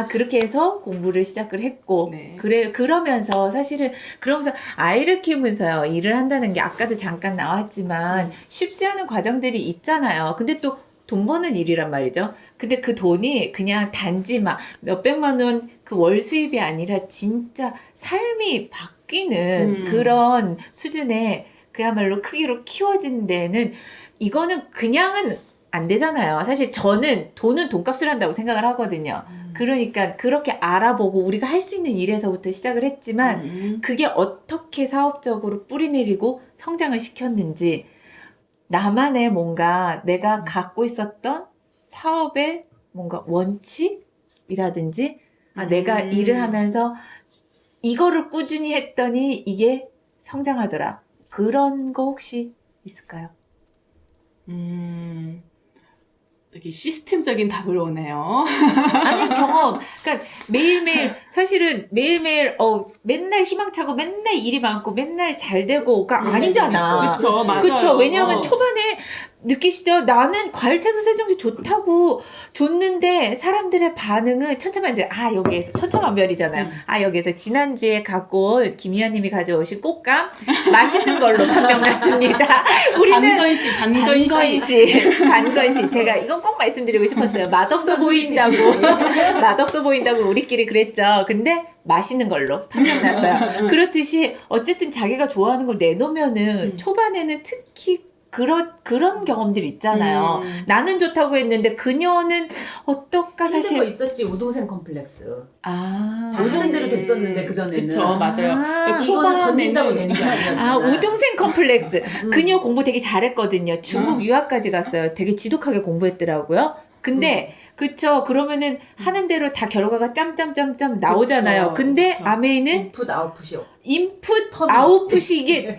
그렇게 해서 공부를 시작을 했고, 네. 그러면서 사실은, 그러면서 아이를 키우면서요, 일을 한다는 게 아까도 잠깐 나왔지만, 쉽지 않은 과정들이 있잖아요. 근데 또 돈 버는 일이란 말이죠. 근데 그 돈이 그냥 단지 막 몇백만 원 그 월 수입이 아니라 진짜 삶이 바뀌는 그런 수준의 그야말로 크기로 키워진 데는 이거는 그냥은 안 되잖아요. 사실 저는 돈은 돈값을 한다고 생각을 하거든요. 그러니까 그렇게 알아보고 우리가 할 수 있는 일에서부터 시작을 했지만 그게 어떻게 사업적으로 뿌리내리고 성장을 시켰는지 나만의 뭔가 내가 갖고 있었던 사업의 뭔가 원칙이라든지 내가 일을 하면서 이거를 꾸준히 했더니 이게 성장하더라. 그런 거 혹시 있을까요? 되게 시스템적인 답을 오네요. 아니 경험. 그러니까 매일매일 사실은 매일매일 맨날 희망차고 맨날 일이 많고 맨날 잘 되고가 아니잖아. 그쵸, 맞아요. 그쵸. 왜냐하면 초반에 느끼시죠? 나는 과일채소 세정제 좋다고 줬는데 사람들의 반응은 천차만별. 여기에서 천차만별이잖아요. 여기에서 지난주에 갖고 온 김희연님이 가져오신 꽃감 맛있는 걸로 판명 났습니다. 우리는 단건씨. 제가 이건 꼭 말씀드리고 싶었어요. 맛없어 보인다고 우리끼리 그랬죠. 근데 맛있는 걸로 판명 났어요. 그렇듯이 어쨌든 자기가 좋아하는 걸 내놓으면은 초반에는 특히 그런 경험들 있잖아요. 나는 좋다고 했는데 그녀는 어떨까 사실. 힘든 거 있었지. 우동생 컴플렉스. 다 하는 대로 됐었는데 그전에는. 그쵸, 맞아요. 이거는 던진다고 되는 게 아니었잖아. 우등생 컴플렉스. 그녀 공부 되게 잘했거든요. 중국 유학까지 갔어요. 되게 지독하게 공부했더라고요. 근데 그쵸. 그러면은 하는 대로 다 결과가 짬짬짬짬 나오잖아요. 근데 아메이는 인풋 아웃풋이 이게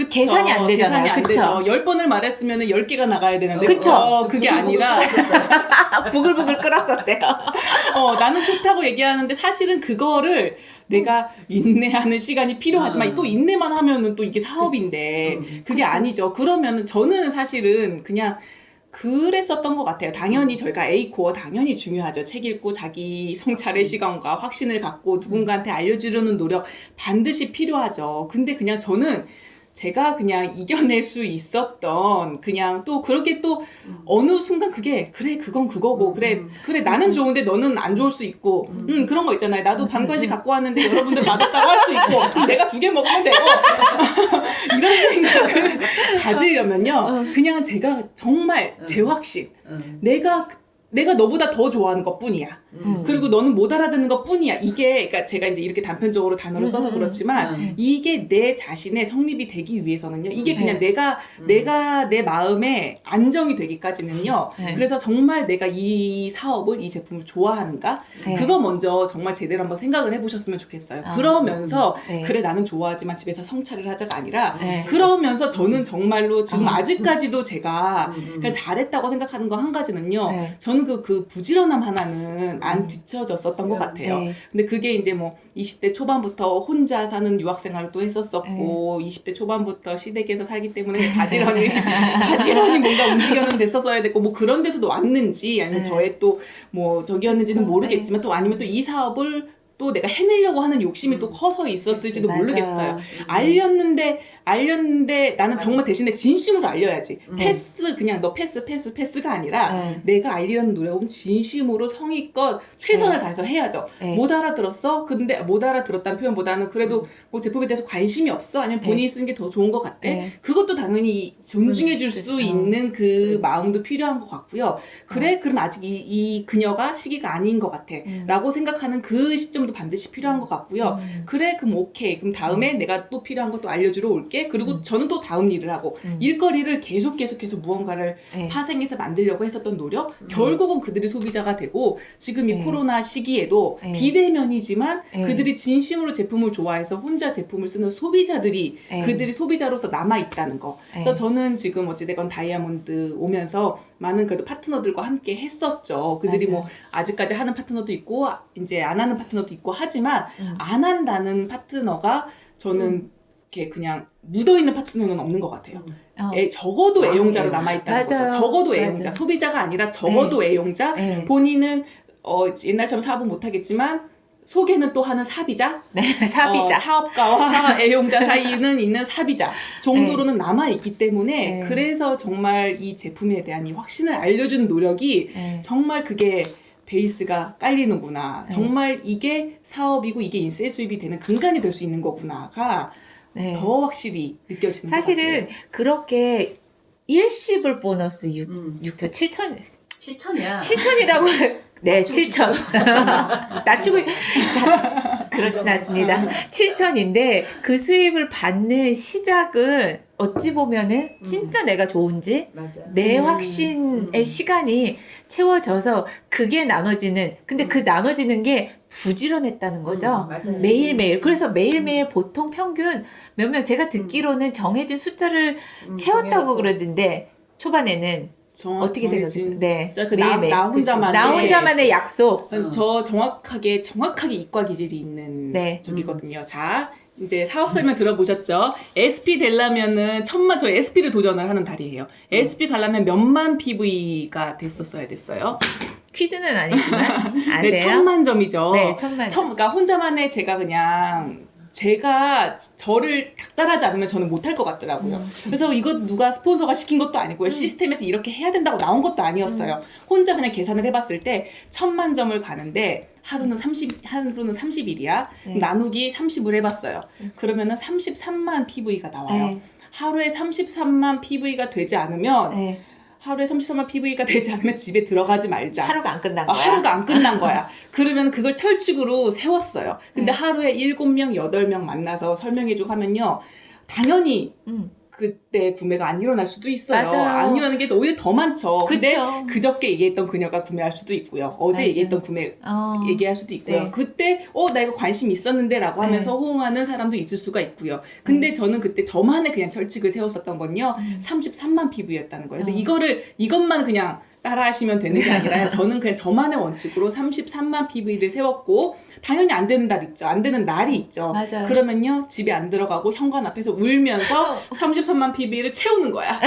계산이 안 되잖아요. 계산이 안 그쵸? 되죠. 10번을 말했으면 10개가 나가야 되는데. 그쵸? 그게 아니라. 부글부글 끓었었대요. 나는 좋다고 얘기하는데 사실은 그거를 내가 인내하는 시간이 필요하지만 또 인내만 하면은 또 이게 사업인데 그게 아니죠. 그러면은 저는 사실은 그냥 그랬었던 것 같아요. 당연히 저희가 A코어 당연히 중요하죠. 책 읽고 자기 성찰의 시간과 확신을 갖고 누군가한테 알려주려는 노력 반드시 필요하죠. 근데 그냥 저는 제가 그냥 이겨낼 수 있었던 그냥 또 그렇게 또 어느 순간 그게 그래 그건 그거고 그래 나는 좋은데 너는 안 좋을 수 있고 그런 거 있잖아요. 나도 반권씩 갖고 왔는데 여러분들 맛없다고 할 수 있고 그럼 내가 2개 먹으면 되고 이런 생각을 가지려면요 그냥 제가 정말 제 확신 내가 너보다 더 좋아하는 것 뿐이야. 그리고 너는 못 알아듣는 것 뿐이야. 이게, 그러니까 제가 이제 이렇게 단편적으로 단어를 써서 그렇지만, 이게 내 자신의 성립이 되기 위해서는요, 이게 그냥 내가 내 마음에 안정이 되기까지는요, 그래서 정말 내가 이 사업을, 이 제품을 좋아하는가? 그거 먼저 정말 제대로 한번 생각을 해보셨으면 좋겠어요. 그러면서, 그래, 나는 좋아하지만 집에서 성찰을 하자가 아니라, 그러면서 저는 정말로 지금 아직까지도 제가 그냥 잘했다고 생각하는 거 한 가지는요, 저는 그 부지런함 하나는 안 뒤처졌었던 것 같아요. 근데 그게 이제 뭐 20대 초반부터 혼자 사는 유학생활을 또 했었었고 20대 초반부터 시댁에서 살기 때문에 가지런히 뭔가 움직여는 됐었어야 됐고 뭐 그런 데서도 왔는지 아니면 저의 또 뭐 저기였는지는 모르겠지만 또 아니면 또 이 사업을 또 내가 해내려고 하는 욕심이 또 커서 있었을지도 모르겠어요. 알렸는데 나는 정말 대신에 진심으로 알려야지. 그냥 너 패스가 아니라 내가 알리려는 노력은 진심으로 성의껏 최선을 다해서 해야죠. 못 알아들었어? 근데 못 알아들었다는 표현보다는 그래도 뭐 제품에 대해서 관심이 없어? 아니면 본인이 쓰는 게 더 좋은 것 같대? 그것도 당연히 존중해 줄 수 있는 그 마음도 필요한 것 같고요. 그럼 아직 이 그녀가 시기가 아닌 것 같아. 라고 생각하는 그 시점도 반드시 필요한 것 같고요. 그래, 그럼 오케이. 그럼 다음에 내가 또 필요한 것도 알려주러 올게. 그리고 저는 또 다음 일을 하고 일거리를 계속해서 무언가를 파생해서 만들려고 했었던 노력 결국은 그들이 소비자가 되고 지금 이 코로나 시기에도 비대면이지만 그들이 진심으로 제품을 좋아해서 혼자 제품을 쓰는 소비자들이 그들이 소비자로서 남아있다는 거. 그래서 저는 지금 어찌됐건 다이아몬드 오면서 많은 그래도 파트너들과 함께 했었죠. 그들이 뭐 아직까지 하는 파트너도 있고 이제 안 하는 파트너도 있고 하지만 안 한다는 파트너가 저는 이렇게 그냥 묻어있는 파트너는 없는 것 같아요. 적어도 애용자로 남아있다는 거죠. 적어도 애용자. 소비자가 아니라 적어도 애용자. 본인은 옛날처럼 사업은 못하겠지만 소개는 또 하는 사비자, 네, 사비자. 사업가와 애용자 사이는 있는 사비자 정도로는 남아있기 때문에 네. 그래서 정말 이 제품에 대한 이 확신을 알려주는 노력이 네. 정말 그게 베이스가 깔리는구나. 네. 정말 이게 사업이고 이게 인세 수입이 되는 근간이 될 수 있는 거구나가 네. 더 확실히 느껴지는 것 사실은 같아요. 그렇게 일시불 보너스 6천, 7천, 7천이야. 7천이라고 네, 7천. 낮추고 그렇진 않습니다. 7천인데 그 수입을 받는 시작은 어찌 보면은 진짜 내가 좋은지 맞아. 내 확신의 시간이 채워져서 그게 나눠지는 근데 그 나눠지는 게 부지런했다는 거죠. 맞아요. 매일매일. 그래서 매일매일 보통 평균 몇 명 제가 듣기로는 정해진 숫자를 채웠다고 정해놓고. 그러던데 초반에는 어떻게 생각해요? 네. 진짜 그 매일매일. 나 혼자만의 나 혼자만의 약속. 저 정확하게 이과 기질이 있는 네. 적이거든요. 자, 이제 사업 설명 들어보셨죠? SP 되려면은 저 SP를 도전을 하는 달이에요. SP 가려면 몇만 PV가 됐어요. 퀴즈는 아니지만 아세요? 네, 1000만 점이죠. 네, 1000만. 그러니까 혼자만의 제가 저를 닥달하지 않으면 저는 못할 것 같더라고요. 그래서 이거 누가 스폰서가 시킨 것도 아니고요. 시스템에서 이렇게 해야 된다고 나온 것도 아니었어요. 혼자 그냥 계산을 해봤을 때 1000만 점을 가는데 하루는 30일이야. 네. 나누기 30을 해봤어요. 그러면은 33만 PV가 나와요. 네. 하루에 33만 PV가 되지 않으면 네. 하루에 33만 PV가 되지 않으면 집에 들어가지 말자. 하루가 안 끝난 거야. 하루가 안 끝난 거야. 그러면 그걸 철칙으로 세웠어요. 근데 네. 하루에 7명, 8명 만나서 설명해주고 하면요. 당연히 그때 구매가 안 일어날 수도 있어요. 맞아요. 안 일어나는 게 오히려 더 많죠. 근데 그쵸. 그저께 얘기했던 그녀가 구매할 수도 있고요. 어제 맞아요. 얘기했던 구매 어. 얘기할 수도 있고요. 네. 그때 나 이거 관심 있었는데 라고 하면서 호응하는 사람도 있을 수가 있고요. 근데 저는 그때 저만의 그냥 철칙을 세웠었던 건요. 33만 PV였다는 거예요. 근데 이것만 그냥 따라 하시면 되는 게 아니라 저는 그냥 저만의 원칙으로 33만 PV를 세웠고 당연히 안 되는 날 있죠. 안 되는 날이 있죠. 맞아요. 그러면요. 집에 안 들어가고 현관 앞에서 울면서 33만 PV를 채우는 거야.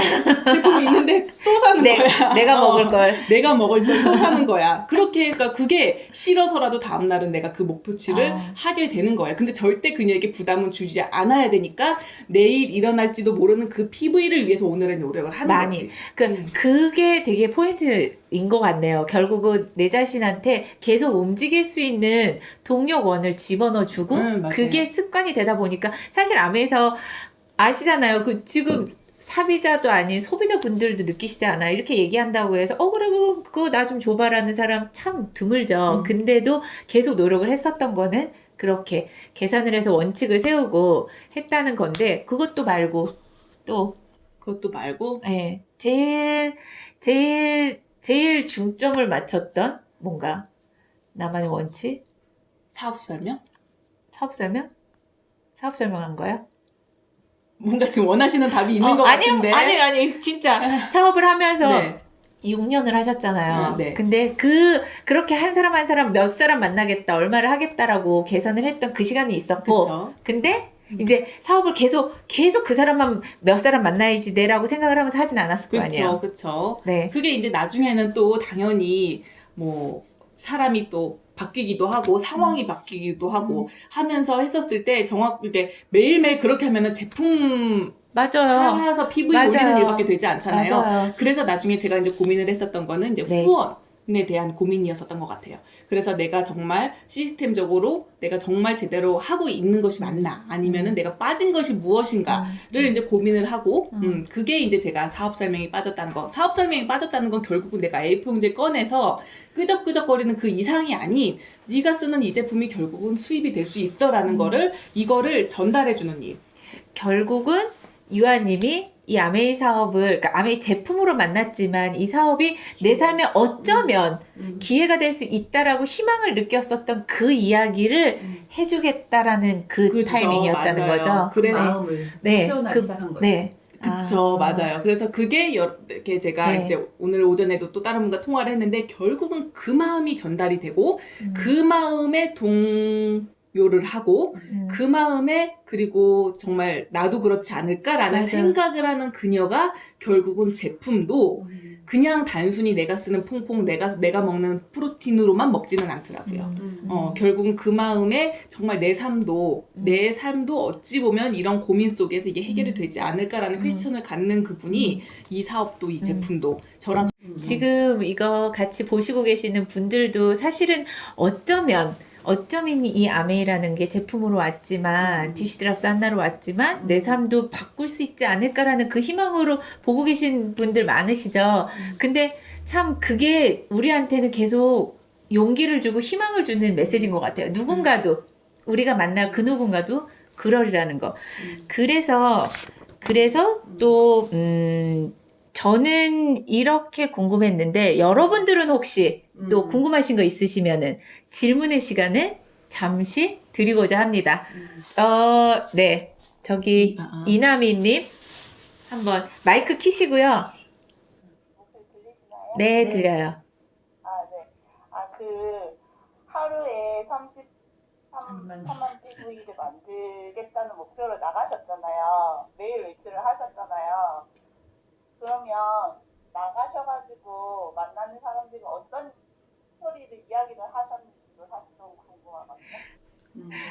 제품이 있는데 또 사는 거야. 내가 먹을 걸. 내가 먹을 걸 또 사는 거야. 그러니까 그게 싫어서라도 다음날은 내가 그 목표치를 하게 되는 거야. 근데 절대 그녀에게 부담은 주지 않아야 되니까 내일 일어날지도 모르는 그 PV를 위해서 오늘의 노력을 하는 거지. 그게 되게 포인트인 것 같네요. 결국은 내 자신한테 계속 움직일 수 있는 동력원을 집어넣어주고 맞아요. 그게 습관이 되다 보니까 사실 암에서 아시잖아요. 그 지금 사비자도 아닌 소비자분들도 느끼시지 않아요? 이렇게 얘기한다고 해서 그래 그럼 그거 나 좀 줘봐라는 사람 참 드물죠. 근데도 계속 노력을 했었던 거는 그렇게 계산을 해서 원칙을 세우고 했다는 건데 그것도 말고 또 그것도 말고 네, 제일 중점을 맞췄던 뭔가 나만의 원칙? 사업 설명? 사업 설명? 사업 설명한 거야? 뭔가 지금 원하시는 답이 있는 것 아니요, 같은데. 아니 진짜 사업을 하면서 네. 6년을 하셨잖아요. 네. 근데 그렇게 한 사람 몇 사람 만나겠다, 얼마를 하겠다라고 계산을 했던 그 시간이 있었고, 그쵸. 근데 이제 사업을 계속 그 사람만 몇 사람 만나야지 내라고 생각을 하면서 하진 않았을 거 아니에요. 그쵸. 네. 그게 이제 나중에는 또 당연히 뭐 사람이 또 바뀌기도 하고 상황이 바뀌기도 하고 하면서 했었을 때 정확하게 매일매일 그렇게 하면은 제품 맞아요. 팔아서 PV 맞아요. 올리는 일밖에 되지 않잖아요. 맞아요. 그래서 나중에 제가 이제 고민을 했었던 거는 이제 네. 후원에 대한 고민이었었던 것 같아요. 그래서 내가 정말 시스템적으로 내가 정말 제대로 하고 있는 것이 맞나 아니면은 내가 빠진 것이 무엇인가를 이제 고민을 하고 그게 이제 제가 사업 설명이 빠졌다는 거. 사업 설명이 빠졌다는 건 결국은 내가 A4 용지 꺼내서 끄적끄적거리는 그 이상이 아닌 네가 쓰는 이 제품이 결국은 수입이 될 수 있어라는 이거를 전달해 주는 일. 결국은 유아님이 이 아메이 사업을, 그러니까 아메이 제품으로 만났지만 이 사업이 내 삶에 어쩌면 기회가 될 수 있다라고 희망을 느꼈었던 그 이야기를 해주겠다라는 그 그쵸, 타이밍이었다는 맞아요. 거죠. 그래서 마음을 네, 표현하기 시작한 거죠. 네. 그쵸, 맞아요. 그래서 그게 이렇게 제가 네. 이제 오늘 오전에도 또 다른 분과 통화를 했는데 결국은 그 마음이 전달이 되고 그 마음에 동요를 하고 그 마음에 그리고 정말 나도 그렇지 않을까라는 맞아요. 생각을 하는 그녀가 결국은 제품도 그냥 단순히 내가 쓰는 퐁퐁, 내가 먹는 프로틴으로만 먹지는 않더라고요. 결국은 그 마음에 정말 내 삶도 어찌 보면 이런 고민 속에서 이게 해결이 되지 않을까라는 퀘스천을 갖는 그분이 이 사업도 이 제품도 저랑 지금 이거 같이 보시고 계시는 분들도 사실은 어쩌면 이 아메이라는 게 제품으로 왔지만 디시드랍스 하나로 왔지만 내 삶도 바꿀 수 있지 않을까라는 그 희망으로 보고 계신 분들 많으시죠. 근데 참 그게 우리한테는 계속 용기를 주고 희망을 주는 메시지인 것 같아요. 누군가도 우리가 만날 그 누군가도 그러리라는 거. 그래서 또 저는 이렇게 궁금했는데 여러분들은 혹시 또 궁금하신 거 있으시면은 질문의 시간을 잠시 드리고자 합니다. 네. 저기 이나미님 한번 마이크 키시고요. 목소리 들리시나요? 네, 네. 들려요. 네. 그 하루에 33만 PV를 만들겠다는 목표로 나가셨잖아요. 매일 외출을 하셨잖아요. 그러면 나가셔가지고 만나는 사람들이 어떤 스토리를 이야기를 하셨는지도 사실 좀 궁금하거든요.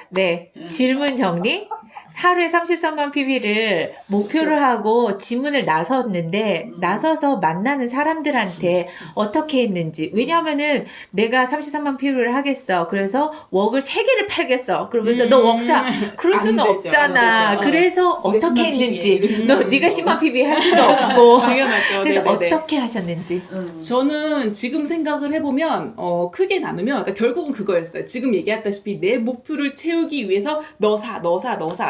네, 질문 정리. 하루에 33만 PB를 목표를 하고 지문을 나서서 만나는 사람들한테 어떻게 했는지. 왜냐하면은 내가 33만 PB를 하겠어. 그래서 웍을 3개를 팔겠어. 그러면서 너 웍사. 그럴 수는 안 되죠. 없잖아. 안 되죠. 그래서 네가 어떻게 10만 했는지. PB. 네가 10만 PB 할 수도 없고. 당연하죠. 그래서 네네네. 어떻게 하셨는지. 저는 지금 생각을 해보면 크게 나누면 그러니까 결국은 그거였어요. 지금 얘기했다시피 내 목표를 채우기 위해서 너 사.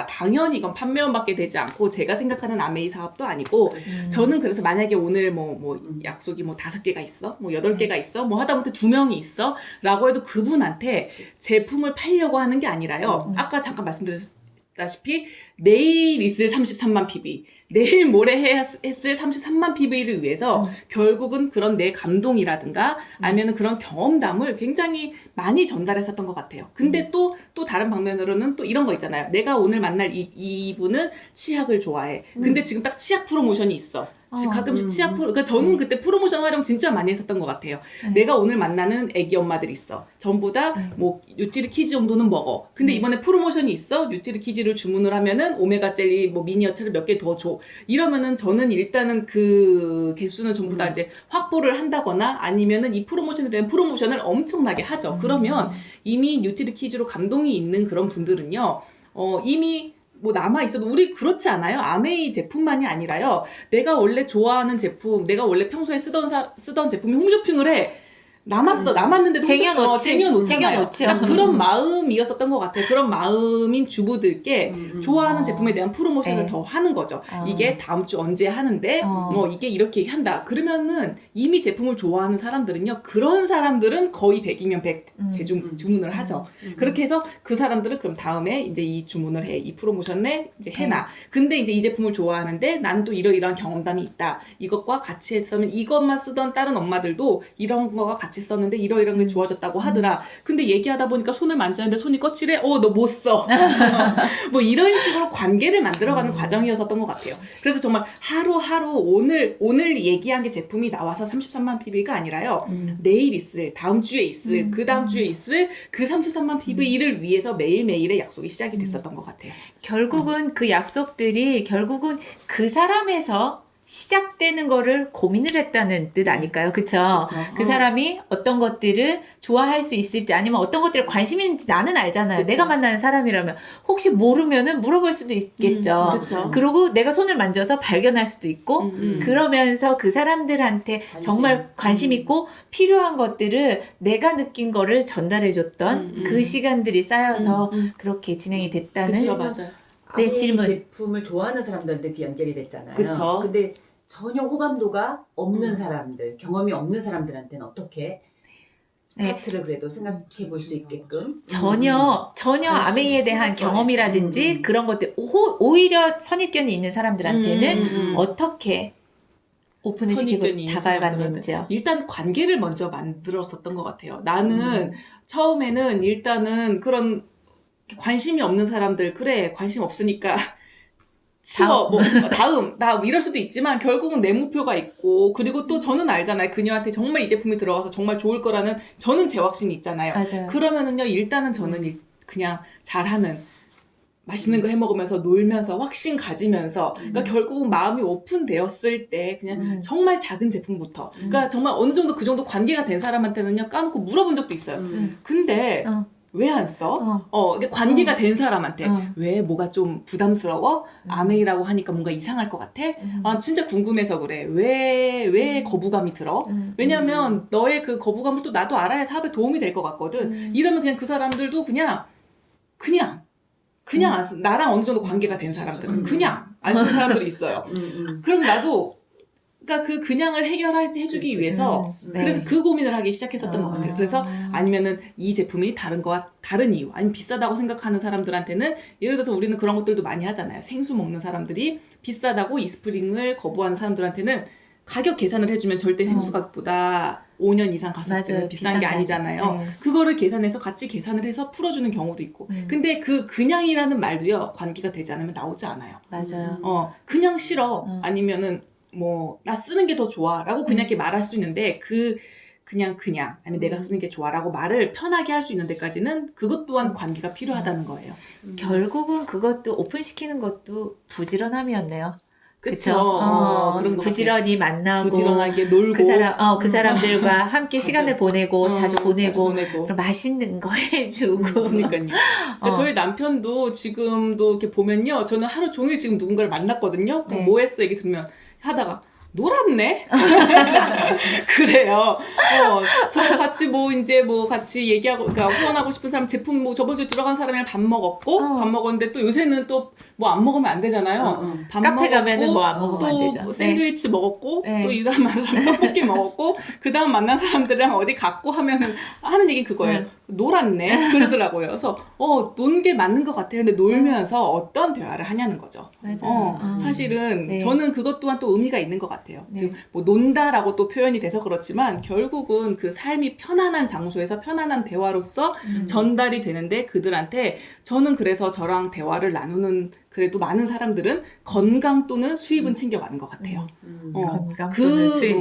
당연히 이건 판매원밖에 되지 않고 제가 생각하는 아메이 사업도 아니고 저는 그래서 만약에 오늘 뭐 약속이 뭐 5개가 있어, 뭐 8개가 있어, 뭐 하다못해 2명이 있어 라고 해도 그분한테 제품을 팔려고 하는 게 아니라요. 아까 잠깐 말씀드렸다시피 내일 있을 33만 PB 내일 모레 했을 33만 PV를 위해서 결국은 그런 내 감동이라든가 아니면 그런 경험담을 굉장히 많이 전달했었던 것 같아요. 근데 또 다른 방면으로는 또 이런 거 있잖아요. 내가 오늘 만날 이분은 치약을 좋아해. 근데 지금 딱 치약 프로모션이 있어. 가끔씩 치약 그러니까 저는 그때 프로모션 활용 진짜 많이 했었던 것 같아요. 내가 오늘 만나는 애기 엄마들 있어. 전부 다 뭐 뉴트리 키즈 정도는 먹어. 근데 이번에 프로모션이 있어. 뉴트리 키즈를 주문을 하면은 오메가 젤리 뭐 미니어처를 몇 개 더 줘. 이러면은 저는 일단은 그 개수는 전부 다 이제 확보를 한다거나 아니면은 이 프로모션에 대한 프로모션을 엄청나게 하죠. 그러면 이미 뉴트리 키즈로 감동이 있는 그런 분들은요. 이미 뭐 남아있어도 우리 그렇지 않아요? 아메이 제품만이 아니라요. 내가 원래 좋아하는 제품, 내가 원래 평소에 쓰던 제품이 홈쇼핑을 해. 남았는데도 쟁여놓잖아요. 딱 그런 마음이었었던 것 같아요. 그런 마음인 주부들께 좋아하는 제품에 대한 프로모션을 네. 더 하는 거죠. 이게 다음 주 언제 하는데, 이게 이렇게 한다. 그러면은 이미 제품을 좋아하는 사람들은요, 그런 사람들은 거의 100이면 100 주문을 하죠. 그렇게 해서 그 사람들은 그럼 다음에 이제 이 주문을 해. 이 프로모션에 이제 해놔. 근데 이제 이 제품을 좋아하는데 나는 또 이러이러한 경험담이 있다. 이것과 같이 했으면 이것만 쓰던 다른 엄마들도 이런 거가 같이 썼는데 이러이러한 게 좋아졌다고 하더라. 근데 얘기하다 보니까 손을 만졌는데 손이 거칠해. 너 못 써. 뭐 이런 식으로 관계를 만들어가는 과정이었었던 것 같아요. 그래서 정말 하루하루 오늘 얘기한 게 제품이 나와서 33만 PV가 아니라요. 내일 있을, 다음 주에 있을, 그 다음 주에 있을 그 33만 PV를 위해서 매일매일의 약속이 시작이 됐었던 것 같아요. 결국은 그 약속들이 결국은 그 사람에서 시작되는 거를 고민을 했다는 뜻 아닐까요? 그쵸? 그 사람이 어떤 것들을 좋아할 수 있을지 아니면 어떤 것들에 관심이 있는지 나는 알잖아요. 그쵸. 내가 만나는 사람이라면 혹시 모르면은 물어볼 수도 있겠죠. 그쵸. 그리고 내가 손을 만져서 발견할 수도 있고 그러면서 그 사람들한테 정말 관심 있고 필요한 것들을 내가 느낀 거를 전달해줬던 그 시간들이 쌓여서 그렇게 진행이 됐다는 그쵸, 맞아요. 네, 아메이 질문. 제품을 좋아하는 사람들한테 그 연결이 됐잖아요. 그쵸. 근데 전혀 호감도가 없는 사람들, 경험이 없는 사람들한테는 어떻게 스타트를 그래도 생각해 볼 수 있게끔 전혀 아메이에 대한 생각도 경험이라든지 그런 것들 오히려 선입견이 있는 사람들한테는 어떻게 오픈을 시키고 선입견이 있는 다가갔는지요. 사람들한테 일단 관계를 먼저 만들었었던 것 같아요. 나는 처음에는 일단은 그런 관심이 없는 사람들, 그래 관심 없으니까 치워 뭐 다음 나 이럴 수도 있지만 결국은 내 목표가 있고 그리고 또 저는 알잖아요. 그녀한테 정말 이 제품이 들어가서 정말 좋을 거라는 저는 제 확신이 있잖아요. 맞아요. 그러면은요 일단은 저는 그냥 잘하는 맛있는 거 해 먹으면서 놀면서 확신 가지면서 그러니까 결국은 마음이 오픈되었을 때 그냥 정말 작은 제품부터 그러니까 정말 어느 정도 그 정도 관계가 된 사람한테는요 까놓고 물어본 적도 있어요. 근데 왜 안 써? 이게 관계가 된 사람한테 왜 뭐가 좀 부담스러워? 아메이라고 하니까 뭔가 이상할 것 같아? 아 진짜 궁금해서 그래. 왜 거부감이 들어? 왜냐면 너의 그 거부감을 또 나도 알아야 사업에 도움이 될 것 같거든. 이러면 그냥 그 사람들도 그냥 안 쓰, 나랑 어느 정도 관계가 된 사람들은 그냥 안 쓰는 사람들이 있어요. 그럼 나도 그러니까 그냥을 해주기 위해서 그래서 그 고민을 하기 시작했었던 것 같아요. 그래서 아니면은 이 제품이 다른 거와 다른 이유 아니면 비싸다고 생각하는 사람들한테는 예를 들어서 우리는 그런 것들도 많이 하잖아요. 생수 먹는 사람들이 비싸다고 이스프링을 거부하는 사람들한테는 가격 계산을 해주면 절대 생수 가격보다 5년 이상 갔을 맞아요. 때는 비싼 게 아니잖아요. 네. 그거를 계산해서 같이 계산을 해서 풀어주는 경우도 있고. 근데 그냥이라는 말도요 관계가 되지 않으면 나오지 않아요. 맞아요. 그냥 싫어. 아니면은 뭐 나 쓰는 게 더 좋아라고 그냥 이렇게 말할 수 있는데 그냥 아니면 내가 쓰는 게 좋아라고 말을 편하게 할 수 있는 데까지는 그것 또한 관계가 필요하다는 거예요. 결국은 그것도 오픈시키는 것도 부지런함이었네요. 그쵸? 그런 거 부지런히 만나고 부지런하게 놀고 그 사람들과 함께 맞아. 시간을 보내고 자주 보내고 보내고. 그리고 맛있는 거 해주고 그러니까요. 그러니까 저희 남편도 지금도 이렇게 보면요, 저는 하루 종일 지금 누군가를 만났거든요. 그럼 네. 뭐 했어? 얘기 들으면 하다가 놀았네? 그래요. 저 같이 같이 얘기하고, 그러니까 후원하고 싶은 사람 제품 저번 주에 들어간 사람이랑 밥 먹었고, 밥 먹었는데 또 요새는 또 뭐 안 먹으면 안 되잖아요. 밥 카페 먹었고, 가면은 뭐 안 먹으면 안 되죠. 또 샌드위치 먹었고, 네. 또 이 다음 만난 사람 떡볶이 먹었고, 그 다음 만난 사람들이랑 어디 갔고 하면은 하는 얘기 그거예요. 놀았네? 그러더라고요. 그래서, 논 게 맞는 것 같아요. 근데 놀면서 어떤 대화를 하냐는 거죠. 맞아요. 사실은 네. 저는 그것 또한 또 의미가 있는 것 같아요. 네. 지금 뭐 논다라고 또 표현이 돼서 그렇지만 결국은 그 삶이 편안한 장소에서 편안한 대화로서 전달이 되는데 그들한테 저는 그래서 저랑 대화를 나누는 그래도 많은 사람들은 건강 또는 수입은 챙겨가는 것 같아요. 건강 또는 수입.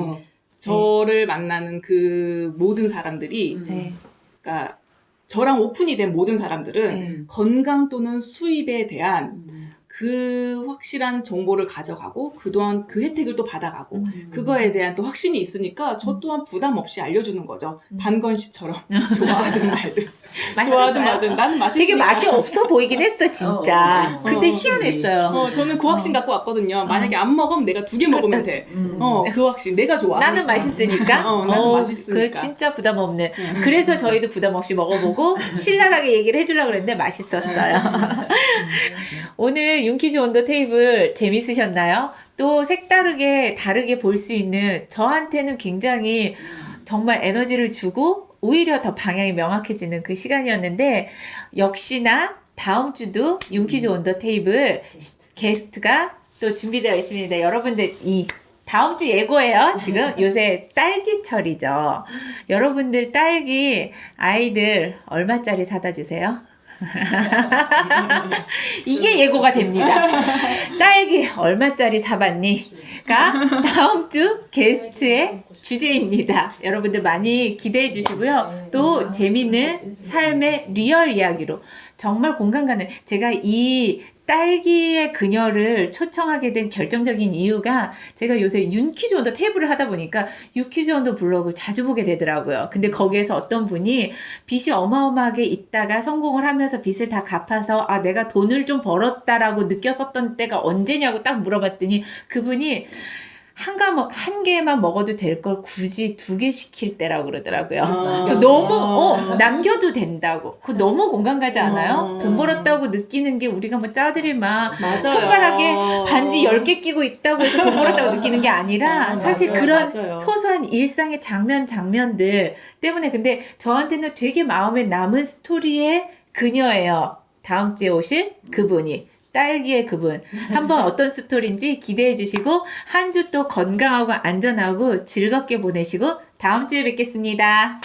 저를 만나는 그 모든 사람들이 네. 그러니까 저랑 오픈이 된 모든 사람들은 건강 또는 수입에 대한 그 확실한 정보를 가져가고 그동안 그 혜택을 또 받아가고 그거에 대한 또 확신이 있으니까 저 또한 부담 없이 알려주는 거죠. 반건 씨처럼 좋아하든 말든 좋아하든 말든 나는 맛있으니까. 되게 맛이 없어 보이긴 했어 진짜. 근데 희한했어요. 저는 그 확신 갖고 왔거든요. 만약에 안 먹으면 내가 2개 먹으면 돼. 그 확신 내가 좋아. 나는 맛있으니까. 나는 맛있으니까. 그 진짜 부담 없는. 그래서 저희도 부담 없이 먹어보고 신랄하게 얘기를 해주려고 그랬는데 맛있었어요. 오늘 윤키즈 온더 테이블 재밌으셨나요? 또 색다르게 다르게 볼 수 있는 저한테는 굉장히 정말 에너지를 주고 오히려 더 방향이 명확해지는 그 시간이었는데 역시나 다음 주도 윤키즈 온더 테이블 게스트가 또 준비되어 있습니다. 여러분들 이 다음 주 예고예요. 지금 요새 딸기철이죠. 여러분들 딸기 아이들 얼마짜리 사다 주세요? 이게 예고가 됩니다. 딸기 얼마짜리 사봤니?가 다음 주 게스트의 주제입니다. 여러분들 많이 기대해 주시고요. 또 재밌는 삶의 리얼 이야기로 정말 공감 가는 제가 이 딸기의 그녀를 초청하게 된 결정적인 이유가 제가 요새 윤키즈 온더 테이블을 하다 보니까 윤키즈 온더 블로그를 자주 보게 되더라고요. 근데 거기에서 어떤 분이 빚이 어마어마하게 있다가 성공을 하면서 빚을 다 갚아서 내가 돈을 좀 벌었다라고 느꼈었던 때가 언제냐고 딱 물어봤더니 그분이 한 개만 먹어도 될 걸 굳이 2개 시킬 때라고 그러더라고요. 너무 남겨도 된다고. 그거 너무 공감 가지 않아요? 돈 벌었다고 느끼는 게 우리가 뭐 짜들이 막 손가락에 반지 10개 끼고 있다고 해서 돈 벌었다고 느끼는 게 아니라 사실 맞아요, 그런 맞아요. 소소한 일상의 장면들 때문에 근데 저한테는 되게 마음에 남은 스토리의 그녀예요. 다음 주에 오실 그분이. 딸기의 그분 한번 어떤 스토리인지 기대해 주시고 한 주 또 건강하고 안전하고 즐겁게 보내시고 다음 주에 뵙겠습니다.